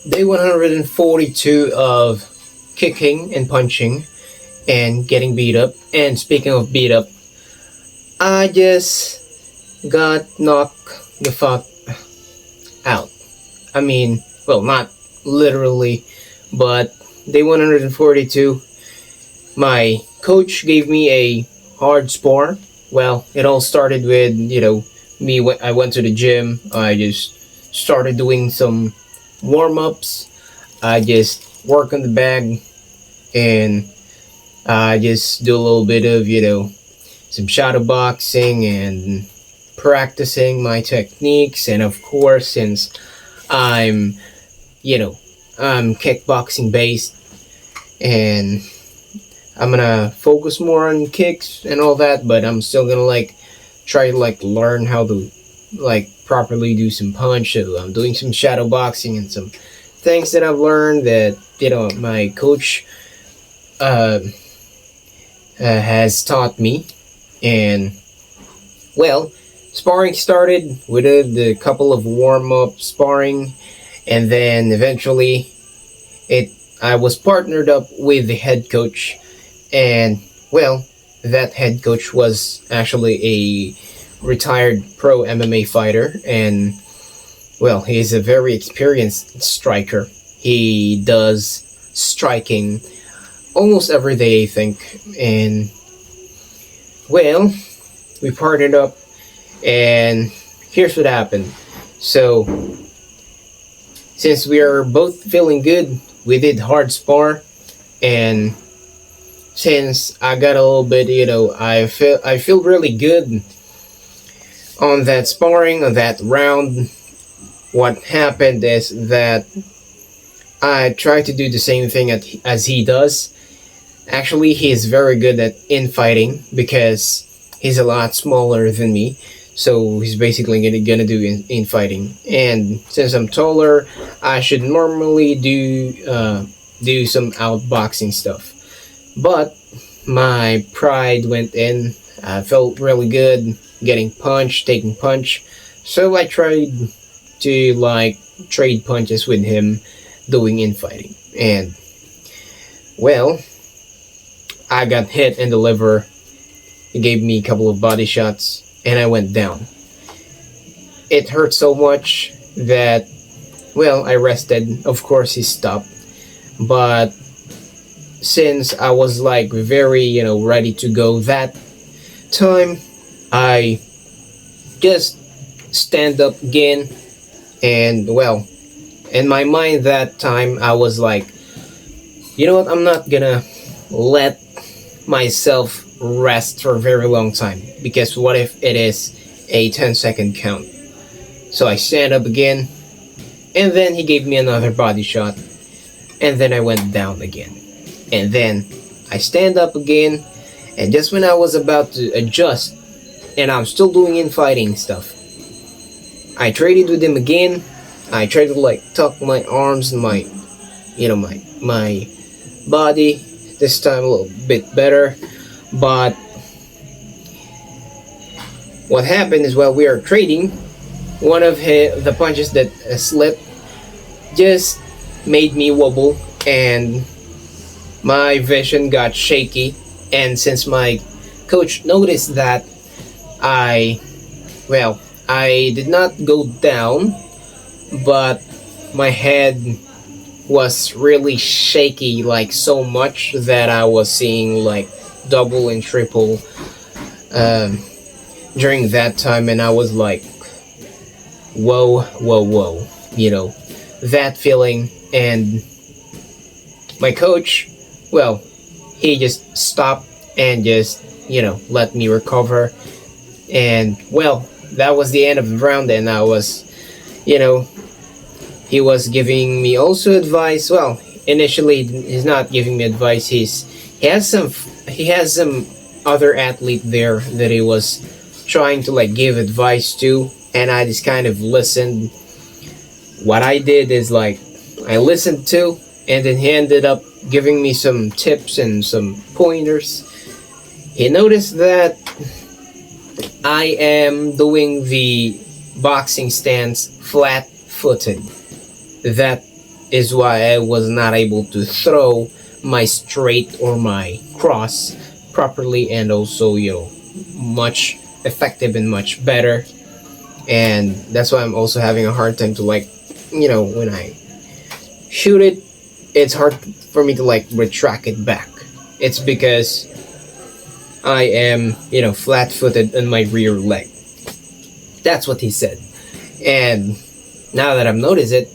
Day 142 of kicking and punching and getting beat up. And speaking of beat up, I just got knocked the fuck out. I mean, well, not literally, but day 142, my coach gave me a hard spar. Well, it all started with, I went to the gym. I just started doing some warm ups. I just work on the bag and I just do a little bit of, some shadow boxing and practicing my techniques. And of course, since I'm, you know, I'm kickboxing based and I'm gonna focus more on kicks and all that, but I'm still gonna try to learn how to properly do some punch. So I'm doing some shadow boxing and some things that I've learned that my coach has taught me. And well, sparring started. We did a couple of warm up sparring, and then eventually I was partnered up with the head coach. And well, that head coach was actually a retired pro MMA fighter, and well, he's a very experienced striker. He does striking almost every day, I think. And well, we partnered up, and here's what happened. So since we are both feeling good, we did hard spar, and since I got a little bit, I feel really good on that sparring, on that round. What happened is that I tried to do the same thing as he does. Actually, he's very good at infighting because he's a lot smaller than me. So he's basically gonna do infighting. And since I'm taller, I should normally do some outboxing stuff. But my pride went in. I felt really good getting punched, taking punch. So I tried to trade punches with him doing infighting. And well, I got hit in the liver. He gave me a couple of body shots and I went down. It hurt so much that, well, I rested. Of course, he stopped. But since I was very, ready to go that time, I just stand up again. And well, in my mind that time, I was like, you know what, I'm not gonna let myself rest for a very long time, because what if it is a 10-second count? So I stand up again, and then he gave me another body shot, and then I went down again. And then I stand up again, and just when I was about to adjust, and I'm still doing infighting stuff, I traded with him again. I tried to tuck my arms and my body. This time a little bit better. But what happened is, while we are trading, one of the punches that slipped just made me wobble, and my vision got shaky. And since my coach noticed that, I did not go down, but my head was really shaky, so much that I was seeing double and triple during that time. And I was like, whoa, that feeling. And my coach, well, he just stopped and just let me recover. And well, that was the end of the round. And I was, he was giving me also advice. Well, initially he's not giving me advice. He has some other athlete there that he was trying to give advice to, and I just kind of listened. What I did is I listened to, and then he ended up giving me some tips and some pointers. He noticed that I am doing the boxing stance flat-footed. That is why I was not able to throw my straight or my cross properly, and also, much effective and much better. And that's why I'm also having a hard time to, like, when I shoot it, it's hard for me to, like, retract it back. It's because I am, flat footed on my rear leg. That's what he said. And now that I've noticed it,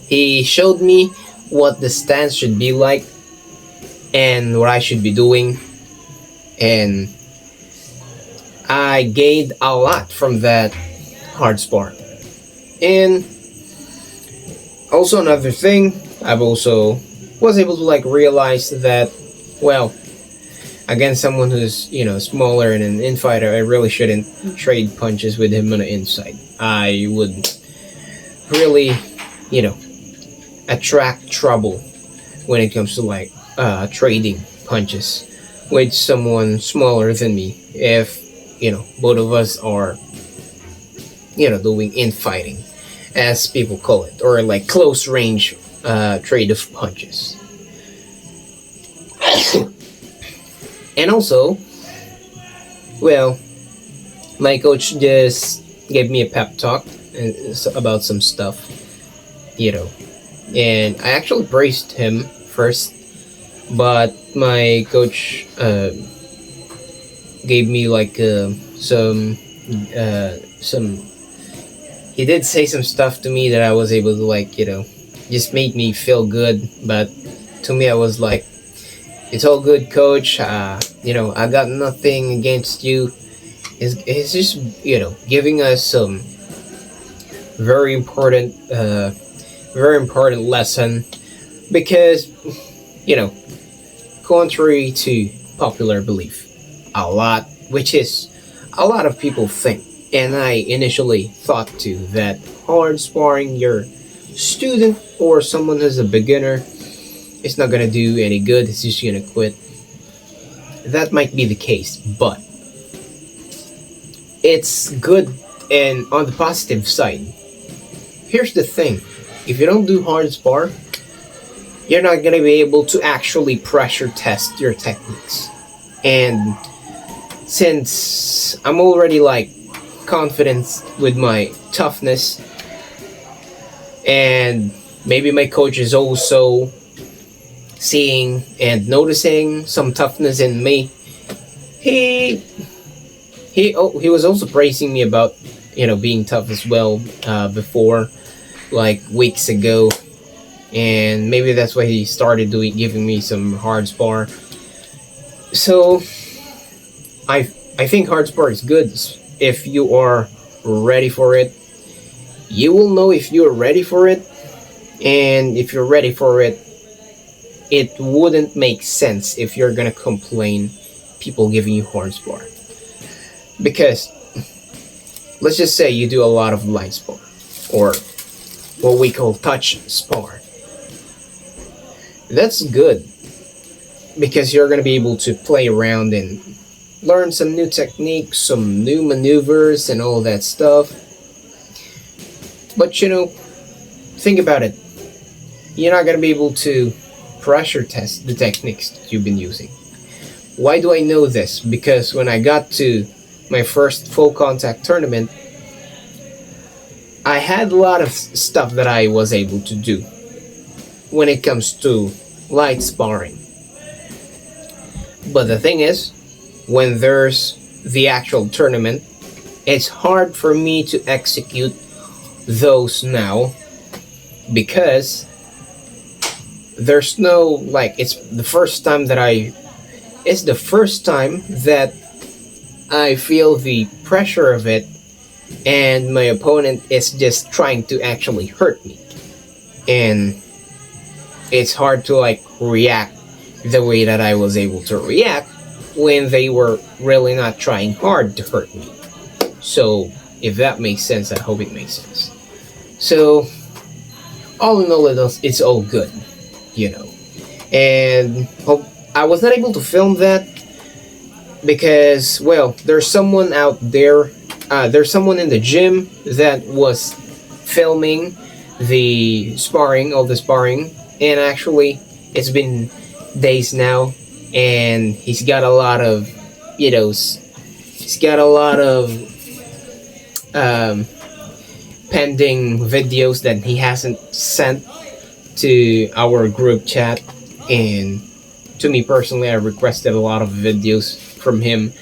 he showed me what the stance should be like and what I should be doing. And I gained a lot from that hard spar. And also another thing, I've also was able to, like, realize that, well, against someone who's, smaller and an infighter, I really shouldn't trade punches with him on the inside. I would really, attract trouble when it comes to, like, trading punches with someone smaller than me. If, both of us are, doing infighting, as people call it, or like close range trade of punches. And also, well, my coach just gave me a pep talk about some stuff, and I actually praised him first, but my coach gave me, like, some. He did say some stuff to me that I was able to, like, just made me feel good. But to me, I was like, it's all good, coach. I got nothing against you. It's just, giving us some very important, lesson, because, contrary to popular belief, which is a lot of people think, and I initially thought too, that hard sparring your student or someone who's a beginner, it's not gonna do any good. It's just gonna quit. That might be the case, but it's good. And on the positive side, here's the thing: if you don't do hard spar, you're not gonna be able to actually pressure test your techniques. And since I'm already, like, confident with my toughness, and maybe my coach is also seeing and noticing some toughness in me, he was also praising me about, being tough as well, before, like, weeks ago. And maybe that's why he started giving me some hard spar. So I think hard spar is good if you are ready for it. You will know if you're ready for it, and if you're ready for it, it wouldn't make sense if you're gonna complain people giving you hard spar. Because let's just say you do a lot of light spar, or what we call touch spar. That's good, because you're gonna be able to play around and learn some new techniques, some new maneuvers, and all that stuff. But, think about it. You're not gonna be able to pressure test the techniques that you've been using. Why do I know this? Because when I got to my first full contact tournament, I had a lot of stuff that I was able to do when it comes to light sparring. But the thing is, when there's the actual tournament, it's hard for me to execute those now, because there's no, like, it's the first time that I feel the pressure of it, and my opponent is just trying to actually hurt me, and it's hard to, like, react the way that I was able to react when they were really not trying hard to hurt me. So if that makes sense, I hope it makes sense. So all in all, it's all good, and I was not able to film that because, well, there's someone out there, there's someone in the gym that was filming all the sparring, and actually, it's been days now, and he's got a lot of, he's got a lot of um, pending videos that he hasn't sent to our group chat, and to me personally, I requested a lot of videos from him,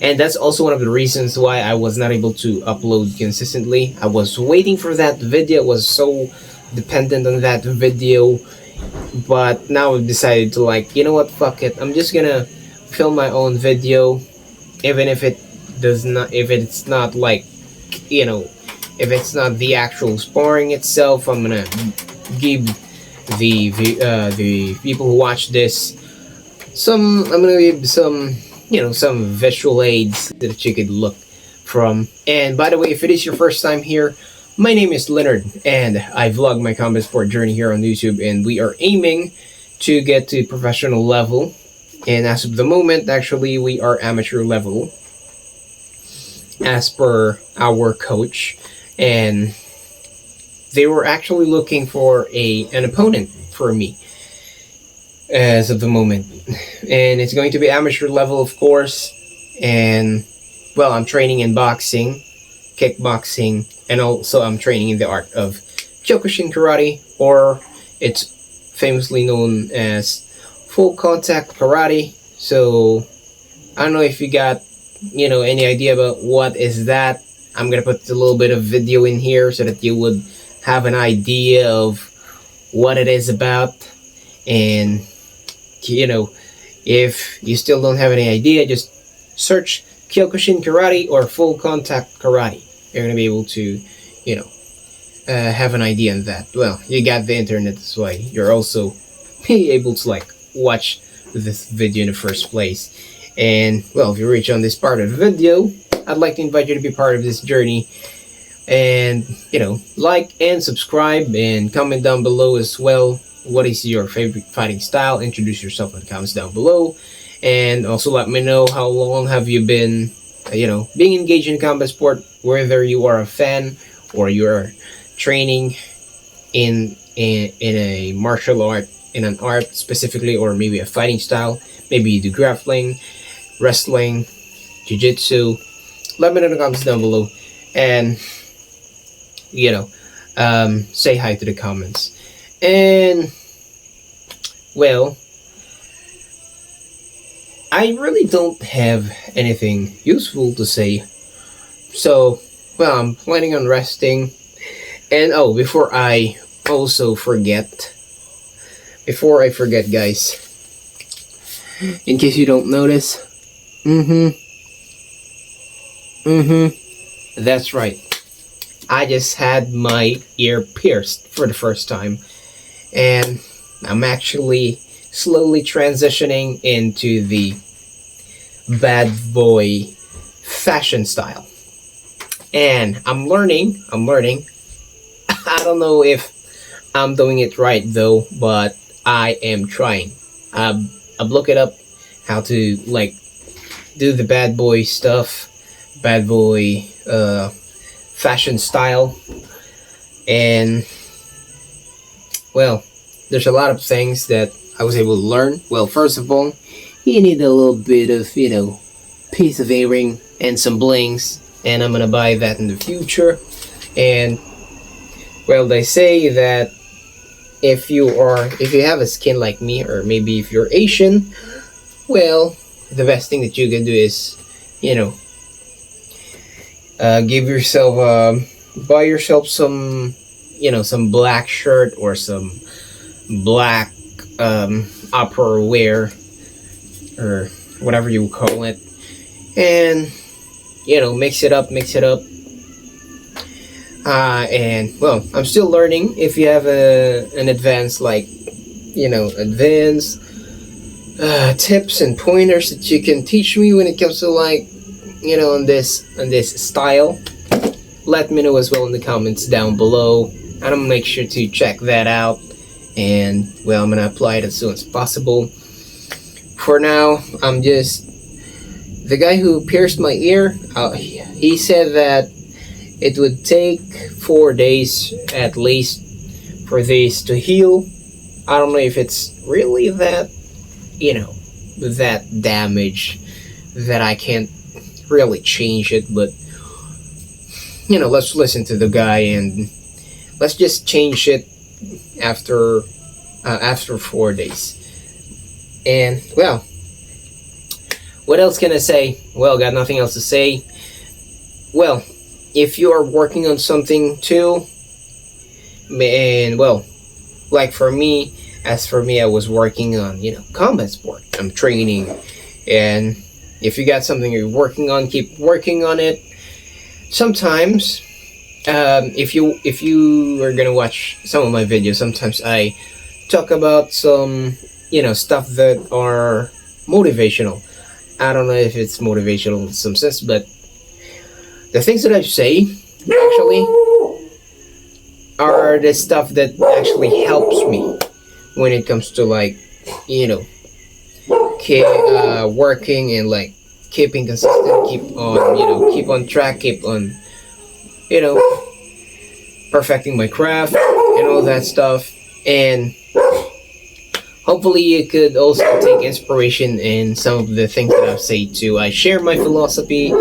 and that's also one of the reasons why I was not able to upload consistently. I was waiting for that video, was so dependent on that video, but now I've decided to, like, you know what, fuck it, I'm just gonna film my own video, even if it does not, if it's not like, you know, if it's not the actual sparring itself. I'm gonna give the people who watch this I'm gonna give some, some visual aids that you could look from. And by the way, if it is your first time here, my name is Leonard, and I vlog my combat sport journey here on YouTube, and we are aiming to get to professional level. And as of the moment, actually, we are amateur level, as per our coach, and they were actually looking for an opponent for me as of the moment, and it's going to be amateur level, of course. And well, I'm training in boxing, kickboxing, and also I'm training in the art of Kyokushin karate, or it's famously known as full contact karate. So I don't know if you got, any idea about what is that. I'm gonna put a little bit of video in here so that you would have an idea of what it is about. And if you still don't have any idea, just search Kyokushin karate or full contact karate. You're gonna be able to, have an idea on that. Well, you got the internet, that's why you're also be able to, like, watch this video in the first place. And well, if you reach on this part of the video, I'd like to invite you to be part of this journey, and like and subscribe, and comment down below as well. What is your favorite fighting style? Introduce yourself in the comments down below, and also let me know how long have you been, being engaged in combat sport. Whether you are a fan or you're training in a martial art, in an art specifically, or maybe a fighting style. Maybe you do grappling, wrestling, jiu-jitsu. Let me know in the comments down below, and say hi to the comments. And well, I really don't have anything useful to say, so well, I'm planning on resting. And before I forget, guys, in case you don't notice, that's right, I just had my ear pierced for the first time, and I'm actually slowly transitioning into the bad boy fashion style. And I'm learning. I don't know if I'm doing it right though, but I am trying. I've looked it up how to, like, do the bad boy stuff, bad boy fashion style. And well, there's a lot of things that I was able to learn. Well, first of all, you need a little bit of, piece of earring and some blings, and I'm gonna buy that in the future. And well, they say that if you have a skin like me, or maybe if you're Asian, well, the best thing that you can do is, give yourself, buy yourself some, some black shirt or some black upper wear, or whatever you call it, and mix it up. And well, I'm still learning. If you have an advanced, like, advanced tips and pointers that you can teach me when it comes to, like, on this style, let me know as well in the comments down below, and I'm gonna make sure to check that out. And well, I'm gonna apply it as soon as possible. For now, I'm just the guy who pierced my ear. He said that it would take 4 days at least for this to heal. I don't know if it's really that, you know, that damage that I can't really change it, but let's listen to the guy and let's just change it after 4 days. And well, what else can I say? Well, got nothing else to say. Well, if you are working on something too, and well, like for me, I was working on combat sport. I'm training, and if you got something you're working on, keep working on it. Sometimes, if you are gonna watch some of my videos, sometimes I talk about some stuff that are motivational. I don't know if it's motivational in some sense, but the things that I say actually are the stuff that actually helps me when it comes to working and keeping consistent, keep on track, keep on you know perfecting my craft and all that stuff. And hopefully you could also take inspiration in some of the things that I've said too. I share my philosophy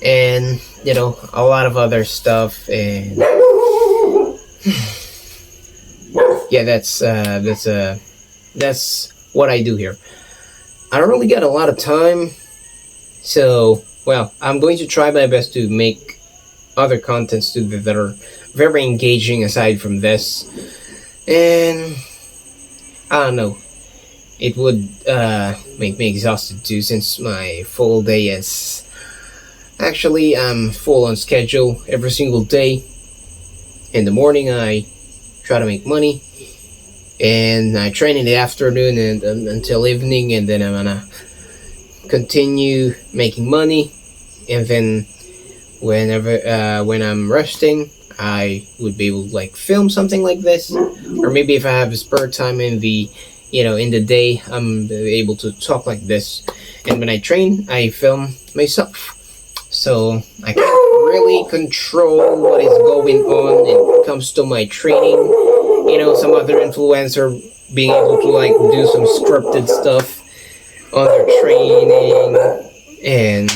and a lot of other stuff. And yeah, that's what I do here. I don't really get a lot of time, so well, I'm going to try my best to make other contents too that are very engaging aside from this. And I don't know, it would make me exhausted too, since my full day is actually I'm full on schedule every single day. In the morning I try to make money, and I train in the afternoon and until evening, and then I'm gonna continue making money. And then when I'm resting, I would be able to film something like this, or maybe if I have spare time in the day, I'm able to talk like this. And when I train, I film myself, so I can't really control what is going on when it comes to my training. Some other influencer being able to do some scripted stuff on their training, and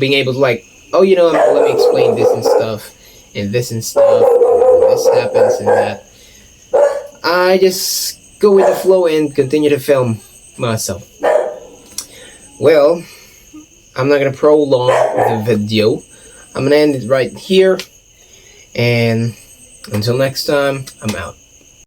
being able to let me explain this and stuff, and this and stuff, and this happens and that. I just go with the flow and continue to film myself. Well, I'm not gonna prolong the video. I'm gonna end it right here, and until next time, I'm out.